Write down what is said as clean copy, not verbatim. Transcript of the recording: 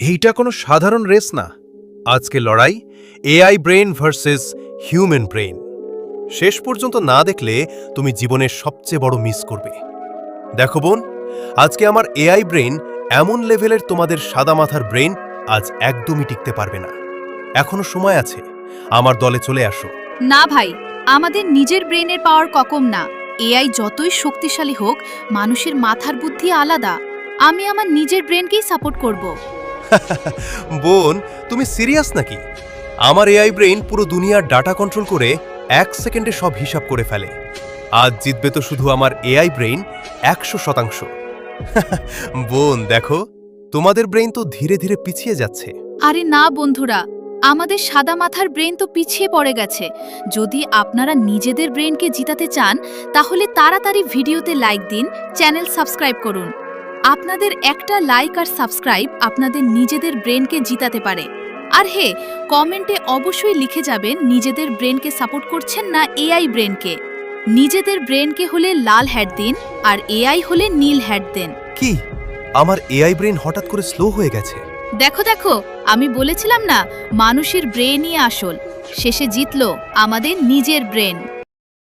এইটা কোনো সাধারণ রেস না। আজকে লড়াই AI brain versus human brain. শেষ পর্যন্ত না দেখলে তুমি জীবনের সবচেয়ে বড় মিস করবে। দেখো বোন, আজকে আমার এআই ব্রেন এমন লেভেলের, তোমাদের সাদা মাথার ব্রেন আজ একদমই টিকতে পারবে না। এখনো সময় আছে, আমার দলে চলে আসো। না ভাই, আমাদের নিজের ব্রেনের পাওয়ার কম না। এআই যতই শক্তিশালী হোক, মানুষের মাথার বুদ্ধি আলাদা। আমি আমার নিজের ব্রেনকেই সাপোর্ট করব। বোন, তুমি সিরিয়াস নাকি? আমার এআই ব্রেন পুরো দুনিয়ার ডাটা কন্ট্রোল করে 1 সেকেন্ডে সব হিসাব করে ফেলে। আজ জিতবে তো শুধু আমার এআই ব্রেন 100%। বোন দেখো, তোমাদের ব্রেন তো ধীরে ধীরে পিছিয়ে যাচ্ছে। আরে না বন্ধুরা, আমাদের সাদা মাথার ব্রেন তো পিছিয়ে পড়ে গেছে। যদি আপনারা নিজেদের ব্রেনকে জিতাতে চান, তাহলে তাড়াতাড়ি ভিডিওতে লাইক দিন, চ্যানেল সাবস্ক্রাইব করুন। আপনাদের একটা লাইক আর সাবস্ক্রাইব আপনাদের নিজেদের ব্রেনকে জিতাতে পারে। আর হে, কমেন্টে অবশ্যই লিখে যাবেন নিজেদের ব্রেনকে সাপোর্ট করছেন না এআই ব্রেনকে। নিজেদের ব্রেনকে হলে লাল হ্যাট দিন, আর এআই হলে নীল হ্যাট দেন। কি, আমার এআই ব্রেন হঠাৎ করে স্লো হয়ে গেছে? দেখো দেখো, আমি বলেছিলাম না, মানুষের ব্রেনই আসল। শেষে জিতলো আমাদের নিজের ব্রেন।